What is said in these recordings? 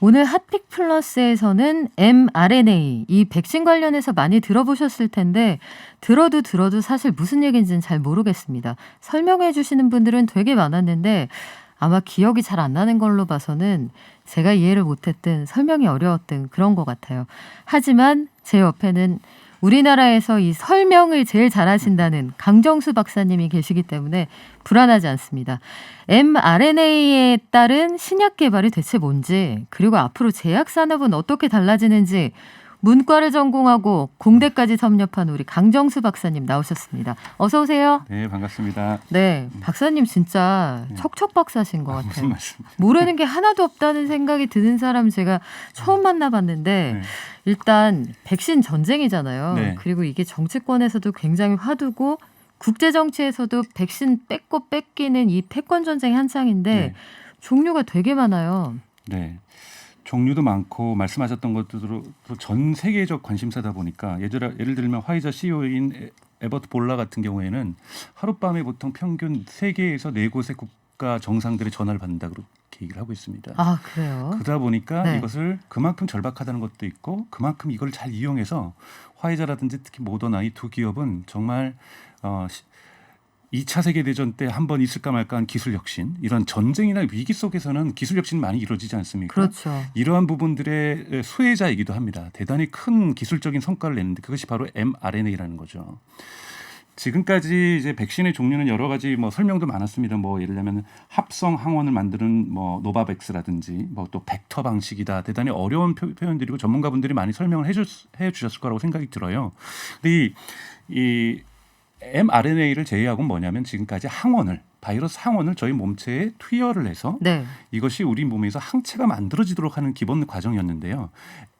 오늘 핫픽 플러스에서는 mRNA, 이 백신 관련해서 많이 들어보셨을 텐데 들어도 사실 무슨 얘기인지는 잘 모르겠습니다. 설명해 주시는 분들은 되게 많았는데 아마 기억이 잘 안 나는 걸로 봐서는 제가 이해를 못했든 설명이 어려웠든 그런 것 같아요. 하지만 제 옆에는 우리나라에서 이 설명을 제일 잘하신다는 강정수 박사님이 계시기 때문에 불안하지 않습니다. mRNA에 따른 신약 개발이 대체 뭔지, 그리고 앞으로 제약 산업은 어떻게 달라지는지 문과를 전공하고 공대까지 섭렵한 우리 강정수 박사님 나오셨습니다. 어서 오세요. 네, 반갑습니다. 네, 박사님 진짜 척척 박사신 것 같아요. 무슨 말씀? 모르는 게 하나도 없다는 생각이 드는 사람 제가 처음 만나봤는데 네. 일단 백신 전쟁이잖아요. 네. 그리고 이게 정치권에서도 굉장히 화두고 국제 정치에서도 백신 뺏고 뺏기는 이 패권 전쟁이 한창인데 네. 종류가 되게 많아요. 네. 종류도 많고 말씀하셨던 것들도 전 세계적 관심사다 보니까 예를 들면 화이자 CEO인 에버트 볼라 같은 경우에는 하룻밤에 보통 평균 세계에서 4곳의 국가 정상들의 전화를 받는다 그렇게 얘기를 하고 있습니다. 아, 그래요? 그러다 보니까 네. 이것을 그만큼 절박하다는 것도 있고 그만큼 이걸 잘 이용해서 화이자라든지 특히 모더나 이 두 기업은 정말 2차 세계대전 때 한 번 있을까 말까 한 기술 혁신, 이런 전쟁이나 위기 속에서는 기술 혁신이 많이 이루어지지 않습니까? 그렇죠. 이러한 부분들의 수혜자이기도 합니다. 대단히 큰 기술적인 성과를 냈는데 그것이 바로 mRNA라는 거죠. 지금까지 이제 백신의 종류는 여러 가지 설명도 많았습니다. 예를 들면 합성 항원을 만드는 노바백스라든지 또 벡터 방식이다. 대단히 어려운 표현들이고 전문가분들이 많이 설명을 해 주셨을 거라고 생각이 들어요. 근데 이 mRNA를 제외하고는 뭐냐면 지금까지 바이러스 항원을 저희 몸체에 투여를 해서 네. 이것이 우리 몸에서 항체가 만들어지도록 하는 기본 과정이었는데요.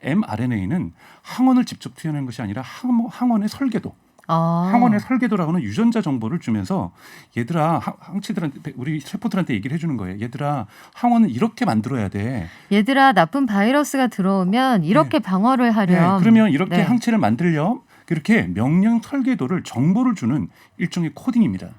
mRNA는 항원을 직접 투여하는 것이 아니라 항원의 설계도, 항원의 설계도라고는 유전자 정보를 주면서 얘들아 항체들한테 우리 세포들한테 얘기를 해주는 거예요. 얘들아 항원은 이렇게 만들어야 돼. 얘들아 나쁜 바이러스가 들어오면 이렇게 방어를 하렴. 네, 그러면 이렇게 네. 항체를 만들렴. 그렇게 명령 설계도를 정보를 주는 일종의 코딩입니다.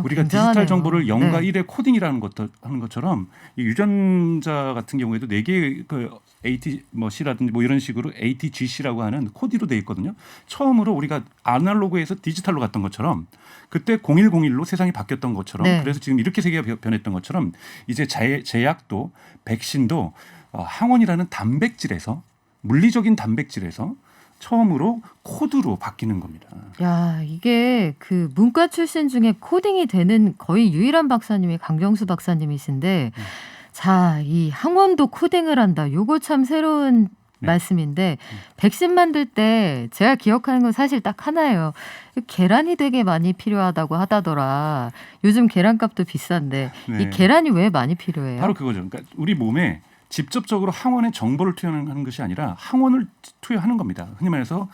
우리가 굉장하네요. 디지털 정보를 0과 네. 1의 코딩이라는 하는 것처럼 이 유전자 같은 경우에도 4개의 ATC라든지 이런 식으로 ATGC라고 하는 코드로 되어 있거든요. 처음으로 우리가 아날로그에서 디지털로 갔던 것처럼 그때 0101로 세상이 바뀌었던 것처럼 네. 그래서 지금 이렇게 세계가 변했던 것처럼 이제 제약도 백신도 항원이라는 단백질에서 물리적인 단백질에서 처음으로 코드로 바뀌는 겁니다. 야, 이게 그 문과 출신 중에 코딩이 되는 거의 유일한 박사님이 강정수 박사님이신데 자, 이 항원도 코딩을 한다. 요거 참 새로운 말씀인데 백신 만들 때 제가 기억하는 건 사실 딱 하나예요. 계란이 되게 많이 필요하다고 하다더라. 요즘 계란값도 비싼데 네. 이 계란이 왜 많이 필요해요? 바로 그거죠. 그러니까 우리 몸에 직접적으로 항원의 정보를 투여하는 것이 아니라 항원을 투여하는 겁니다. 흔히 말해서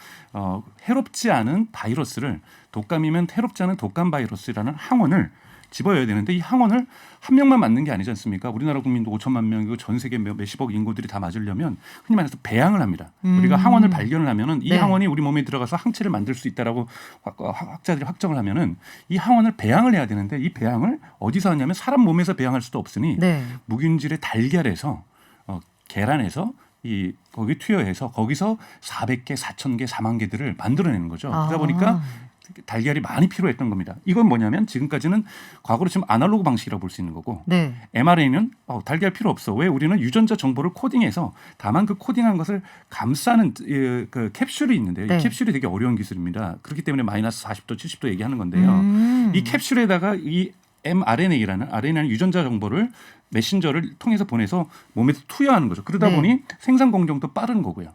해롭지 않은 바이러스를, 독감이면 해롭지 않은 독감 바이러스라는 항원을 집어야 되는데 이 항원을 한 명만 맞는 게 아니지 않습니까? 우리나라 국민도 5천만 명이고 전 세계 몇십억 인구들이 다 맞으려면 흔히 말해서 배양을 합니다. 우리가 항원을 발견을 하면은 이 네. 항원이 우리 몸에 들어가서 항체를 만들 수 있다라고 학자들이 확정을 하면은 이 항원을 배양을 해야 되는데 이 배양을 어디서 하냐면 사람 몸에서 배양할 수도 없으니 네. 묵은질의 달걀에서 계란에서 거기 투여해서 거기서 400개, 4,000개, 4만 개들을 만들어내는 거죠. 그러다 보니까 달걀이 많이 필요했던 겁니다. 이건 뭐냐면 지금까지는 과거로 지금 아날로그 방식이라고 볼 수 있는 거고 네. mRNA는 달걀 필요 없어. 왜? 우리는 유전자 정보를 코딩해서 다만 그 코딩한 것을 감싸는 그 캡슐이 있는데요. 네. 이 캡슐이 되게 어려운 기술입니다. 그렇기 때문에 마이너스 40도, 70도 얘기하는 건데요. 이 캡슐에다가 이 mRNA라는 유전자 정보를 메신저를 통해서 보내서 몸에서 투여하는 거죠. 그러다 네. 보니 생산 공정도 빠른 거고요.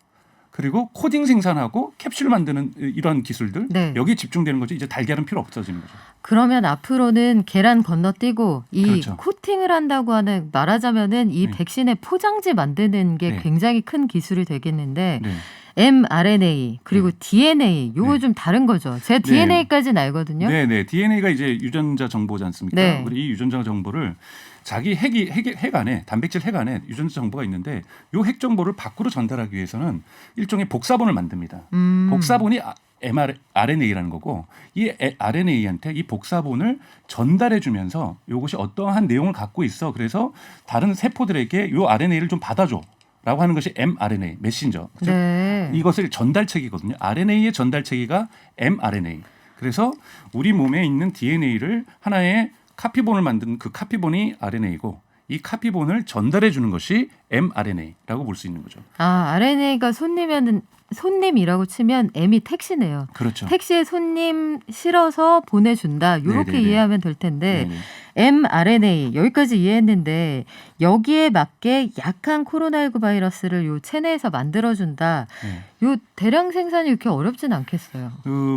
그리고 코딩 생산하고 캡슐 만드는 이런 기술들 네. 여기에 집중되는 거죠. 이제 달걀은 필요 없어지는 거죠. 그러면 앞으로는 계란 건너뛰고 이 그렇죠. 코팅을 한다고 하는, 말하자면은 이 네. 백신의 포장지 만드는 게 네. 굉장히 큰 기술이 되겠는데 네. mRNA 그리고 DNA 요거 네. 좀 다른 거죠. 제가 네. DNA까지는 알거든요. 네. DNA가 이제 유전자 정보지 않습니까? 네. 우리 이 유전자 정보를 자기 핵 안에 단백질 핵 안에 유전자 정보가 있는데 이 핵 정보를 밖으로 전달하기 위해서는 일종의 복사본을 만듭니다. 복사본이 mRNA라는 거고 이 RNA한테 이 복사본을 전달해 주면서 이것이 어떠한 내용을 갖고 있어. 그래서 다른 세포들에게 이 RNA를 좀 받아줘. 라고 하는 것이 mRNA, 메신저. 즉 네. 이것을 전달체계거든요. RNA의 전달체계가 mRNA. 그래서 우리 몸에 있는 DNA를 하나의 카피본을 만든 그 카피본이 RNA고 이 카피본을 전달해 주는 것이 mRNA라고 볼 수 있는 거죠. 아, RNA가 손님이라고 치면 M이 택시네요. 그렇죠. 택시에 손님 실어서 보내준다. 이렇게 네네네. 이해하면 될 텐데 네네. mRNA 여기까지 이해했는데 여기에 맞게 약한 코로나19 바이러스를 요 체내에서 만들어준다. 네. 요 대량 생산이 이렇게 어렵진 않겠어요.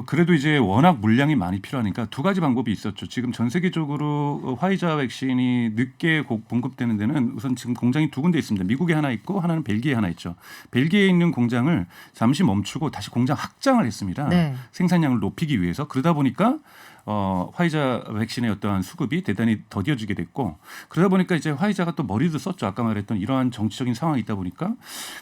그래도 이제 워낙 물량이 많이 필요하니까 두 가지 방법이 있었죠. 지금 전 세계적으로 화이자 백신이 늦게 공급되는 데는 우선 지금 공장이 두 군데 있습니다. 미국에 하나 있고 하나는 벨기에 하나 있죠. 벨기에에 있는 공장을 잠시 멈추고 다시 공장 확장을 했습니다. 네. 생산량을 높이기 위해서. 그러다 보니까 화이자 백신의 어떠한 수급이 대단히 더뎌지게 됐고 그러다 보니까 이제 화이자가 또 머리도 썼죠. 아까 말했던 이러한 정치적인 상황이 있다 보니까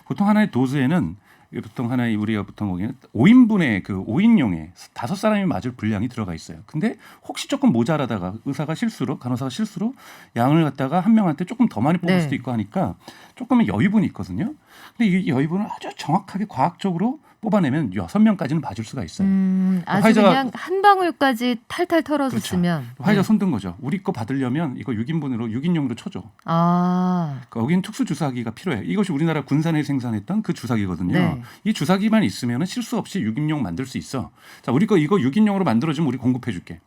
보통 하나의 도즈에는 보통 하나의 우리가 보통 보기에는 5인분의 그 5인용에 5사람이 맞을 분량이 들어가 있어요. 근데 혹시 조금 모자라다가 의사가 실수로 간호사가 실수로 양을 갖다가 한 명한테 조금 더 많이 뽑을 네. 수도 있고 하니까 조금의 여유분이 있거든요. 근데 이 여유분을 아주 정확하게 과학적으로 뽑아내면 6명까지는 봐줄 수가 있어요. 아주 화이자가- 그냥 한 방울까지 탈탈 털어줬으면. 화이자 네. 손든 거죠. 우리 거 받으려면 이거 6인분으로 6인용으로 쳐줘. 아, 거긴 특수 주사기가 필요해. 이것이 우리나라 군산에 생산했던 그 주사기거든요. 네. 이 주사기만 있으면 실수 없이 6인용 만들 수 있어. 자, 우리 거 이거 6인용으로 만들어주면 우리 공급해줄게.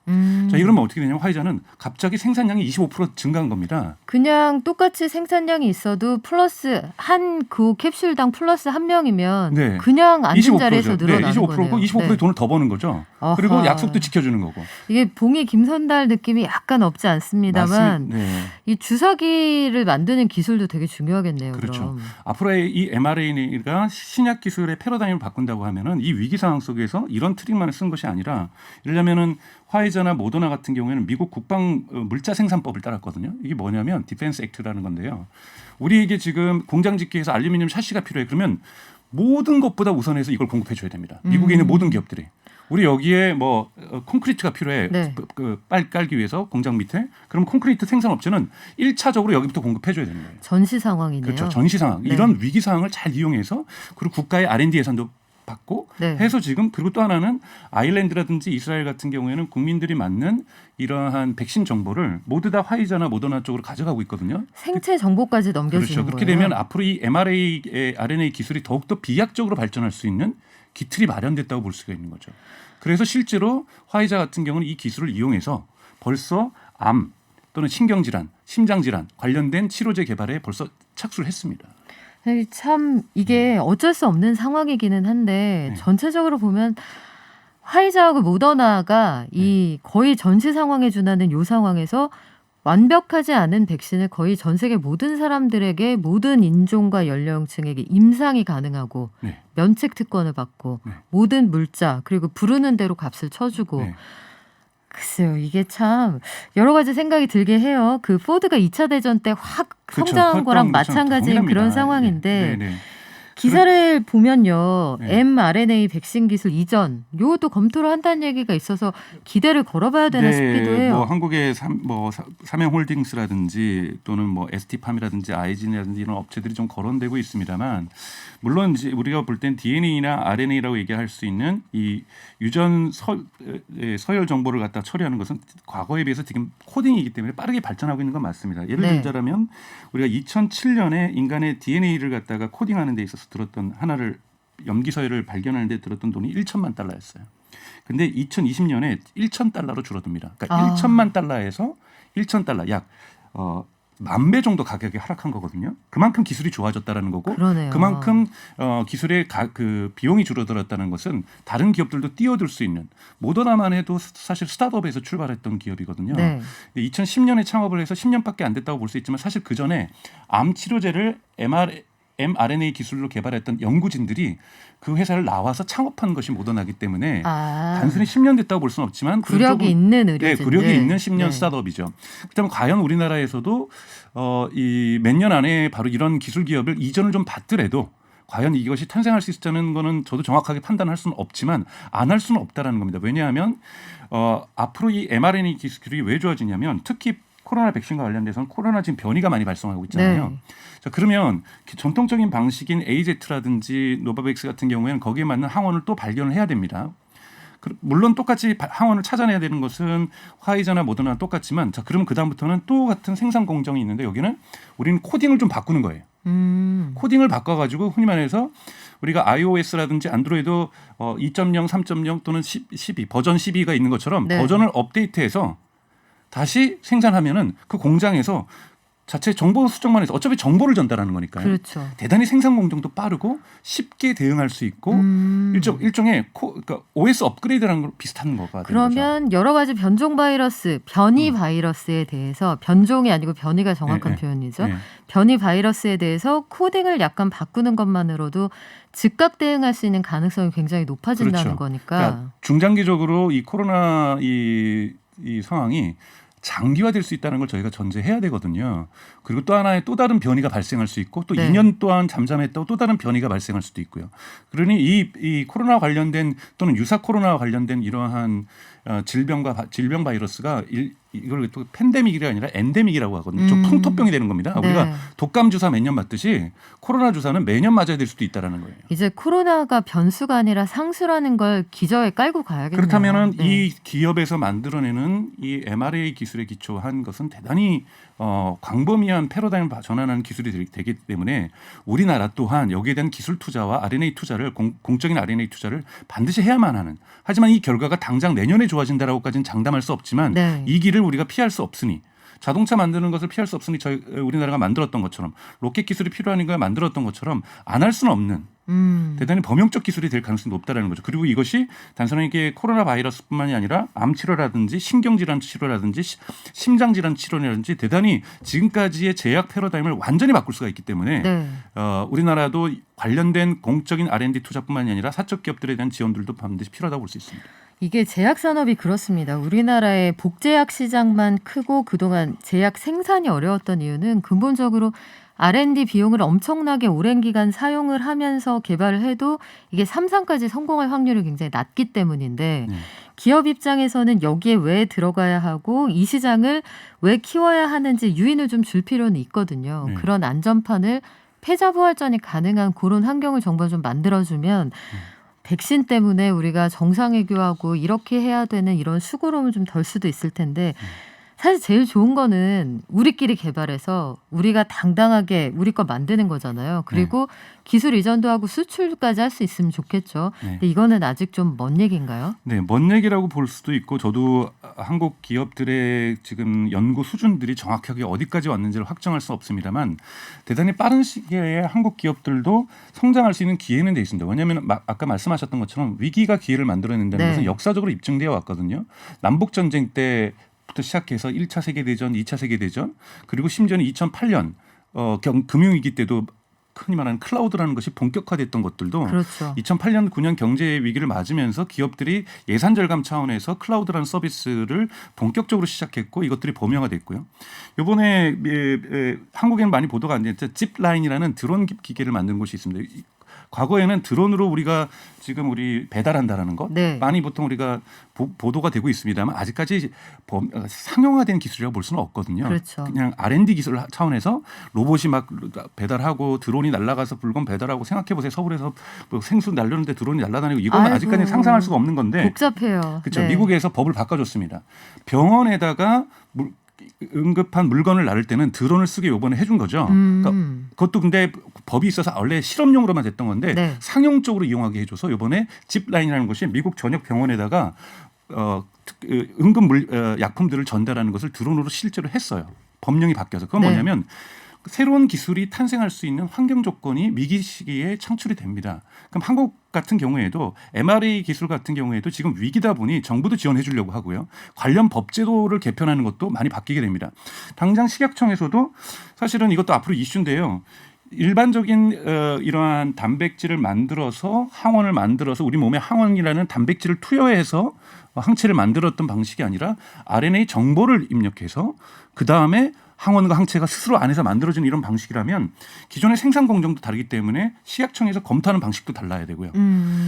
자, 이러면 어떻게 되냐면 화이자는 갑자기 생산량이 25% 증가한 겁니다. 그냥 똑같이 생산량이 있어도 플러스 한 그 캡슐당 플러스 한 명이면 네. 그냥 앉은 25%죠. 자리에서 늘어나는 25%고 거네요. 25%의 네. 돈을 더 버는 거죠. 아하. 그리고 약속도 지켜주는 거고. 이게 봉이 김선달 느낌이 약간 없지 않습니다만 맞습니다. 네. 이 주사기를 만드는 기술도 되게 중요하겠네요. 그렇죠. 그럼. 앞으로의 이 mRNA가 신약 기술의 패러다임을 바꾼다고 하면은 이 위기 상황 속에서 이런 트릭만을 쓴 것이 아니라 이러려면은 화이자나 모더나 같은 경우에는 미국 국방 물자 생산법을 따랐거든요. 이게 뭐냐면 디펜스 액트라는 건데요. 우리에게 지금 공장 짓기 위해서 알루미늄 샤시가 필요해. 그러면 모든 것보다 우선해서 이걸 공급해 줘야 됩니다. 미국에 있는 모든 기업들이. 우리 여기에 뭐 콘크리트가 필요해. 네. 빨 깔기 위해서 공장 밑에. 그럼 콘크리트 생산 업체는 1차적으로 여기부터 공급해 줘야 되는 거예요. 전시 상황이네요. 그렇죠. 전시 상황. 네. 이런 위기 상황을 잘 이용해서 그리고 국가의 R&D 예산도 받고 네. 해서 지금 그리고 또 하나는 아일랜드라든지 이스라엘 같은 경우에는 국민들이 맞는 이러한 백신 정보를 모두 다 화이자나 모더나 쪽으로 가져가고 있거든요. 생체 정보까지 넘겨주는 그렇죠. 그렇게 거예요. 되면 앞으로 이 mRNA 기술이 더욱더 비약적으로 발전할 수 있는 기틀이 마련됐다고 볼 수가 있는 거죠. 그래서 실제로 화이자 같은 경우는 이 기술을 이용해서 벌써 암 또는 신경질환, 심장질환 관련된 치료제 개발에 벌써 착수를 했습니다. 참 이게 어쩔 수 없는 상황이기는 한데 네. 전체적으로 보면 화이자하고 모더나가 이 거의 전시 상황에 준하는 요 상황에서 완벽하지 않은 백신을 거의 전 세계 모든 사람들에게 모든 인종과 연령층에게 임상이 가능하고 네. 면책 특권을 받고 네. 모든 물자 그리고 부르는 대로 값을 쳐주고 네. 글쎄요 이게 참 여러 가지 생각이 들게 해요. 그 포드가 2차 대전 때 확 그렇죠. 성장한 거랑 그것도 마찬가지인 동일합니다. 그런 상황인데 네, 네. 기사를 보면요. 네. mRNA 백신 기술 이전 요것도 검토를 한다는 얘기가 있어서 기대를 걸어봐야 되나 싶기도 해요. 뭐 한국의 삼양홀딩스라든지 또는 뭐 ST팜이라든지 아이진이라든지 이런 업체들이 좀 거론되고 있습니다만 물론 이제 우리가 볼 땐 DNA나 RNA라고 얘기할 수 있는 이 유전 서열 정보를 갖다 처리하는 것은 과거에 비해서 지금 코딩이기 때문에 빠르게 발전하고 있는 건 맞습니다. 예를 네. 들자면 우리가 2007년에 인간의 DNA를 갖다가 코딩하는 데 있어서 들었던 하나를 염기 서열을 발견하는 데 들었던 돈이 1천만 달러였어요. 근데 2020년에 1천 달러로 줄어듭니다. 그러니까 1천만 달러에서 1천 달러 약 10,000배 정도 가격이 하락한 거거든요. 그만큼 기술이 좋아졌다라는 거고, 그러네요. 그만큼 기술의 그 비용이 줄어들었다는 것은 다른 기업들도 뛰어들 수 있는 모더나만 해도 사실 스타트업에서 출발했던 기업이거든요. 네. 2010년에 창업을 해서 10년밖에 안 됐다고 볼 수 있지만 사실 그 전에 암 치료제를 mRNA 기술로 개발했던 연구진들이 그 회사를 나와서 창업한 것이 모더나기 때문에 단순히 10년 됐다고 볼 수는 없지만 구력이 있는 네, 의료진. 구력이 있는 10년 스타트업이죠. 그렇다면 과연 우리나라에서도 이 몇 년 안에 바로 이런 기술 기업을 이전을 좀 받더라도 과연 이것이 탄생할 수 있다는 거는 저도 정확하게 판단할 수는 없지만 안 할 수는 없다라는 겁니다. 왜냐하면 앞으로 이 mRNA 기술이 왜 좋아지냐면 특히 코로나 백신과 관련돼서는 코로나 지금 변이가 많이 발생하고 있잖아요. 네. 자, 그러면 전통적인 방식인 AZ라든지 노바백스 같은 경우에는 거기에 맞는 항원을 또 발견을 해야 됩니다. 물론 똑같이 항원을 찾아내야 되는 것은 화이자나 모더나 똑같지만 자, 그러면 그다음부터는 또 같은 생산 공정이 있는데 여기는 우리는 코딩을 좀 바꾸는 거예요. 코딩을 바꿔가지고 흔히 말해서 우리가 iOS라든지 안드로이드 2.0, 3.0 또는 12 버전 12가 있는 것처럼 네. 버전을 업데이트해서 다시 생산하면은 그 공장에서 자체 정보 수정만 해서 어차피 정보를 전달하는 거니까요. 그렇죠. 대단히 생산 공정도 빠르고 쉽게 대응할 수 있고 일종의 그러니까 OS 업그레이드라는 거 비슷한 거가 되는 거죠. 그러면 여러 가지 변종 바이러스, 변이 바이러스에 대해서 변종이 아니고 변이가 정확한 네, 표현이죠. 네. 변이 바이러스에 대해서 코딩을 약간 바꾸는 것만으로도 즉각 대응할 수 있는 가능성이 굉장히 높아진다는 그렇죠. 거니까. 그러니까 중장기적으로 이 코로나 이 상황이 장기화될 수 있다는 걸 저희가 전제해야 되거든요. 그리고 또 하나의 또 다른 변이가 발생할 수 있고 또 네. 2년 동안 잠잠했다고 또 다른 변이가 발생할 수도 있고요. 그러니 이 코로나 관련된 또는 유사 코로나와 관련된 이러한 질병 바이러스가 이걸 또 팬데믹이 아니라 엔데믹이라고 하거든요. 좀 풍토병이 되는 겁니다. 네. 우리가 독감 주사 매년 맞듯이 코로나 주사는 매년 맞아야 될 수도 있다라는 거예요. 이제 코로나가 변수가 아니라 상수라는 걸 기저에 깔고 가야겠네요. 그렇다면은 네. 이 기업에서 만들어내는 이 mRNA 기술에 기초한 것은 대단히 광범위한 패러다임을 전환하는 기술이 되기 때문에 우리나라 또한 여기에 대한 기술 투자와 RNA 투자를 공적인 RNA 투자를 반드시 해야만 하는. 하지만 이 결과가 당장 내년에 좋아진다라고까지는 장담할 수 없지만 네. 이 길을 우리가 피할 수 없으니. 자동차 만드는 것을 피할 수 없으니 우리나라가 만들었던 것처럼 로켓 기술이 필요한 걸 만들었던 것처럼 안 할 수는 없는 대단히 범용적 기술이 될 가능성이 높다라는 거죠. 그리고 이것이 단순하게 코로나 바이러스뿐만이 아니라 암 치료라든지 신경질환 치료라든지 심장질환 치료라든지 대단히 지금까지의 제약 패러다임을 완전히 바꿀 수가 있기 때문에 네. 우리나라도 관련된 공적인 R&D 투자뿐만이 아니라 사적 기업들에 대한 지원들도 반드시 필요하다고 볼 수 있습니다. 이게 제약 산업이 그렇습니다. 우리나라의 복제약 시장만 크고 그동안 제약 생산이 어려웠던 이유는 근본적으로 R&D 비용을 엄청나게 오랜 기간 사용을 하면서 개발을 해도 이게 3상까지 성공할 확률이 굉장히 낮기 때문인데 기업 입장에서는 여기에 왜 들어가야 하고 이 시장을 왜 키워야 하는지 유인을 좀 줄 필요는 있거든요. 네. 그런 안전판을 패자부활전이 가능한 그런 환경을 정부가 좀 만들어주면 백신 때문에 우리가 정상외교하고 이렇게 해야 되는 이런 수고로움을 좀 덜 수도 있을 텐데 사실 제일 좋은 거는 우리끼리 개발해서 우리가 당당하게 우리 거 만드는 거잖아요. 그리고 기술 이전도 하고 수출까지 할 수 있으면 좋겠죠. 네. 근데 이거는 아직 좀 먼 얘기인가요? 네, 먼 얘기라고 볼 수도 있고 저도 한국 기업들의 지금 연구 수준들이 정확하게 어디까지 왔는지를 확정할 수 없습니다만 대단히 빠른 시기에 한국 기업들도 성장할 수 있는 기회는 돼 있습니다. 왜냐하면 아까 말씀하셨던 것처럼 위기가 기회를 만들어낸다는 네. 것은 역사적으로 입증되어 왔거든요. 남북 전쟁 때부터 시작해서 1차 세계대전, 2차 세계대전 그리고 심지어는 2008년 금융위기 때도 흔히 말하는 클라우드라는 것이 본격화됐던 것들도 그렇죠. 2008년 9년 경제 위기를 맞으면서 기업들이 예산 절감 차원에서 클라우드라는 서비스를 본격적으로 시작했고 이것들이 범용화됐고요. 이번에 한국에는 많이 보도가 안 됐죠. 짚라인이라는 드론 기계를 만든 곳이 있습니다. 과거에는 드론으로 우리가 지금 우리 배달한다라는 것 네. 많이 보통 우리가 보도가 되고 있습니다만 아직까지 상용화된 기술이라고 볼 수는 없거든요. 그렇죠. 그냥 R&D 기술 차원에서 로봇이 막 배달하고 드론이 날아가서 물건 배달하고 생각해 보세요. 서울에서 뭐 생수 날르는데 드론이 날아다니고 이거는 아이고. 아직까지 상상할 수가 없는 건데 복잡해요. 그렇죠. 네. 미국에서 법을 바꿔줬습니다. 병원에다가 응급한 물건을 나를 때는 드론을 쓰게 요번에 해준 거죠. 그러니까 그것도 근데 법이 있어서 원래 실험용으로만 됐던 건데 네. 상용적으로 이용하게 해줘서 요번에 짚라인이라는 것이 미국 전역 병원에다가 응급 약품들을 전달하는 것을 드론으로 실제로 했어요. 법령이 바뀌어서 그건 네. 뭐냐면 새로운 기술이 탄생할 수 있는 환경 조건이 위기 시기에 창출이 됩니다. 그럼 한국 같은 경우에도 mRNA 기술 같은 경우에도 지금 위기다 보니 정부도 지원해 주려고 하고요. 관련 법제도를 개편하는 것도 많이 바뀌게 됩니다. 당장 식약청에서도 사실은 이것도 앞으로 이슈인데요. 일반적인 이러한 단백질을 만들어서 항원을 만들어서 우리 몸에 항원이라는 단백질을 투여해서 항체를 만들었던 방식이 아니라 RNA 정보를 입력해서 그다음에 항원과 항체가 스스로 안에서 만들어지는 이런 방식이라면 기존의 생산 공정도 다르기 때문에 식약청에서 검토하는 방식도 달라야 되고요.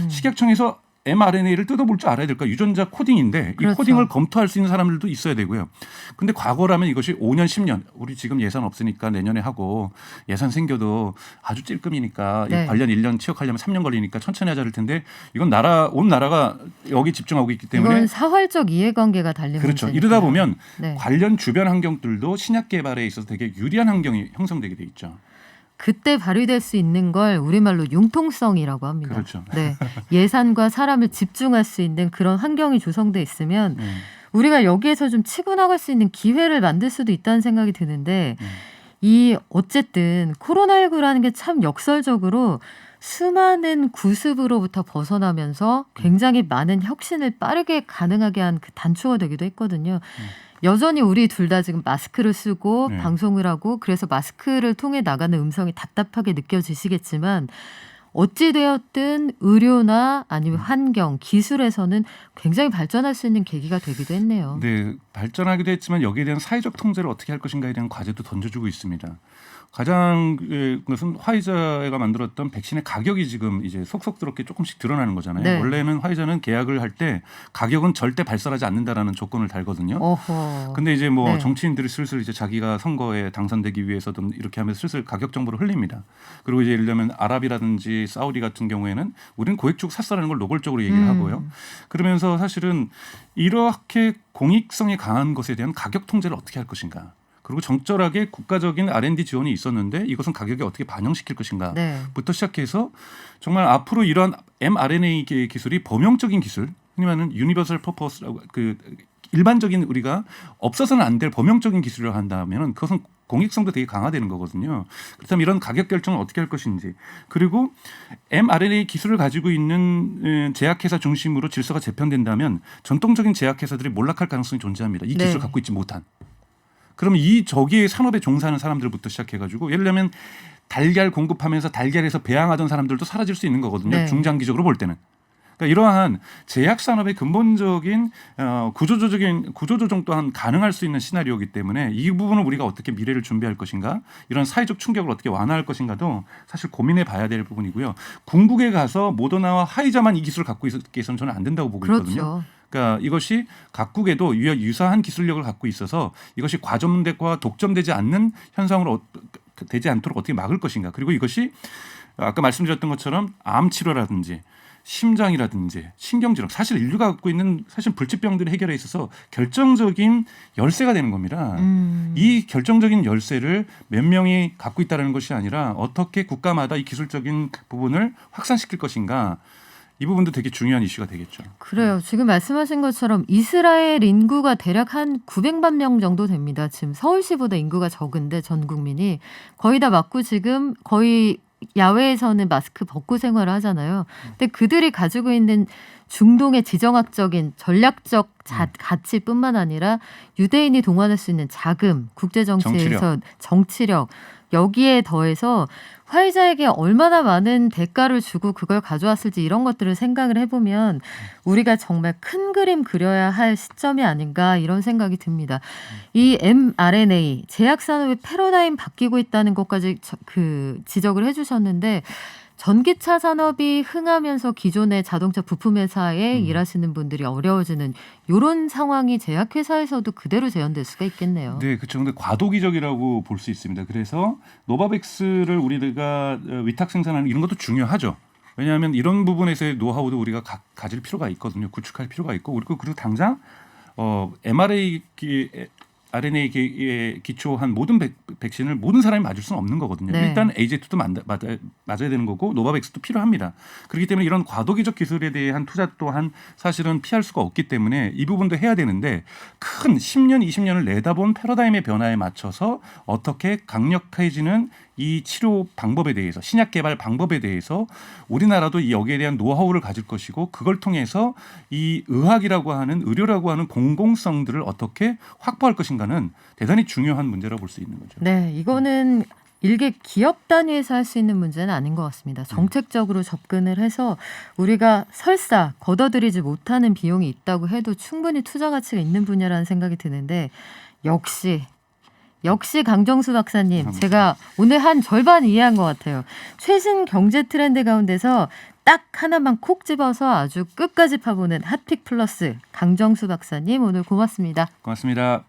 식약청에서 mRNA를 뜯어볼 줄 알아야 될까? 유전자 코딩인데 이 그렇죠. 코딩을 검토할 수 있는 사람들도 있어야 되고요. 근데 과거라면 이것이 5년, 10년 우리 지금 예산 없으니까 내년에 하고 예산 생겨도 아주 찔끔이니까 네. 이 관련 1년 취역하려면 3년 걸리니까 천천히 하자 할 텐데 이건 온 나라가 여기 집중하고 있기 때문에 이건 사활적 이해관계가 달린 그렇죠. 문제니까요. 이러다 보면 네. 관련 주변 환경들도 신약 개발에 있어서 되게 유리한 환경이 형성되게 돼 있죠. 그때 발휘될 수 있는 걸 우리말로 융통성이라고 합니다. 그렇죠. 네. 예산과 사람을 집중할 수 있는 그런 환경이 조성돼 있으면 우리가 여기에서 좀 치고 나갈 수 있는 기회를 만들 수도 있다는 생각이 드는데 이 어쨌든 코로나19라는 게 참 역설적으로 수많은 구습으로부터 벗어나면서 굉장히 많은 혁신을 빠르게 가능하게 한 그 단초가 되기도 했거든요. 여전히 우리 둘 다 지금 마스크를 쓰고 네. 방송을 하고 그래서 마스크를 통해 나가는 음성이 답답하게 느껴지시겠지만 어찌되었든 의료나 아니면 환경, 기술에서는 굉장히 발전할 수 있는 계기가 되기도 했네요. 네, 발전하기도 했지만 여기에 대한 사회적 통제를 어떻게 할 것인가에 대한 과제도 던져주고 있습니다. 가장 것은 화이자가 만들었던 백신의 가격이 지금 이제 속속스럽게 조금씩 드러나는 거잖아요. 네. 원래는 화이자는 계약을 할 때 가격은 절대 발설하지 않는다라는 조건을 달거든요. 어허. 근데 이제 뭐 네. 정치인들이 슬슬 이제 자기가 선거에 당선되기 위해서든 이렇게 하면서 슬슬 가격 정보를 흘립니다. 그리고 이제 예를 들면 아랍이라든지 사우디 같은 경우에는 우리는 고액 주고 샀어라는 걸 노골적으로 얘기를 하고요. 그러면서 사실은 이렇게 공익성이 강한 것에 대한 가격 통제를 어떻게 할 것인가. 그리고 적절하게 국가적인 R&D 지원이 있었는데 이것은 가격에 어떻게 반영시킬 것인가. 네. 부터 시작해서 정말 앞으로 이런 mRNA 기술이 범용적인 기술, 흔히 말하는 유니버설 퍼포스라고 그 일반적인 우리가 없어서는 안 될 범용적인 기술이라고 한다면 그것은 공익성도 되게 강화되는 거거든요. 그렇다면 이런 가격 결정을 어떻게 할 것인지, 그리고 mRNA 기술을 가지고 있는 제약회사 중심으로 질서가 재편된다면 전통적인 제약회사들이 몰락할 가능성이 존재합니다. 이 네. 기술을 갖고 있지 못한. 그러면 이 저기에 산업에 종사하는 사람들부터 시작해가지고 예를 들면 달걀 공급하면서 달걀에서 배양하던 사람들도 사라질 수 있는 거거든요. 네. 중장기적으로 볼 때는. 그러니까 이러한 제약 산업의 근본적인 구조조정 또한 가능할 수 있는 시나리오이기 때문에 이 부분을 우리가 어떻게 미래를 준비할 것인가, 이런 사회적 충격을 어떻게 완화할 것인가도 사실 고민해 봐야 될 부분이고요. 궁극에 가서 모더나와 화이자만 이 기술을 갖고 있기 위해서는 저는 안 된다고 보고 있거든요. 그렇죠. 그러니까 이것이 각국에도 유사한 기술력을 갖고 있어서 이것이 과점되고 독점되지 않는 현상으로 되지 않도록 어떻게 막을 것인가. 그리고 이것이 아까 말씀드렸던 것처럼 암 치료라든지 심장이라든지 신경질환, 사실 인류가 갖고 있는 사실 불치병들을 해결에 있어서 결정적인 열쇠가 되는 겁니다. 이 결정적인 열쇠를 몇 명이 갖고 있다는 것이 아니라 어떻게 국가마다 이 기술적인 부분을 확산시킬 것인가. 이 부분도 되게 중요한 이슈가 되겠죠. 그래요. 지금 말씀하신 것처럼 이스라엘 인구가 대략 한 900만 명 정도 됩니다. 지금 서울시보다 인구가 적은데 전 국민이 거의 다 맞고 지금 거의 야외에서는 마스크 벗고 생활을 하잖아요. 근데 그들이 가지고 있는 중동의 지정학적인 전략적 가치뿐만 아니라 유대인이 동원할 수 있는 자금, 국제정치에서 정치력 여기에 더해서 화이자에게 얼마나 많은 대가를 주고 그걸 가져왔을지 이런 것들을 생각을 해보면 우리가 정말 큰 그림 그려야 할 시점이 아닌가 이런 생각이 듭니다. 이 mRNA 제약산업의 패러다임 바뀌고 있다는 것까지 지적을 해주셨는데 전기차 산업이 흥하면서 기존의 자동차 부품 회사에 일하시는 분들이 어려워지는 이런 상황이 제약회사에서도 그대로 재현될 수가 있겠네요. 네, 그렇죠. 근데 과도기적이라고 볼 수 있습니다. 그래서 노바백스를 우리가 위탁 생산하는 이런 것도 중요하죠. 왜냐하면 이런 부분에서의 노하우도 우리가 가질 필요가 있거든요. 구축할 필요가 있고 그리고 당장 RNA에 기초한 모든 백신을 모든 사람이 맞을 수는 없는 거거든요. 네. 일단 AZ도 맞아야 되는 거고 노바백스도 필요합니다. 그렇기 때문에 이런 과도기적 기술에 대한 투자 또한 사실은 피할 수가 없기 때문에 이 부분도 해야 되는데 큰 10년, 20년을 내다본 패러다임의 변화에 맞춰서 어떻게 강력해지는 이 치료 방법에 대해서 신약 개발 방법에 대해서 우리나라도 여기에 대한 노하우를 가질 것이고 그걸 통해서 이 의학이라고 하는 의료라고 하는 공공성들을 어떻게 확보할 것인가는 대단히 중요한 문제라고 볼 수 있는 거죠. 네, 이거는 일개 기업 단위에서 할 수 있는 문제는 아닌 것 같습니다. 정책적으로 접근을 해서 우리가 설사 걷어들이지 못하는 비용이 있다고 해도 충분히 투자 가치가 있는 분야라는 생각이 드는데 역시 강정수 박사님, 감사합니다. 제가 오늘 한 절반 이해한 것 같아요. 최신 경제 트렌드 가운데서 딱 하나만 콕 집어서 아주 끝까지 파보는 핫픽 플러스 강정수 박사님 오늘 고맙습니다. 고맙습니다.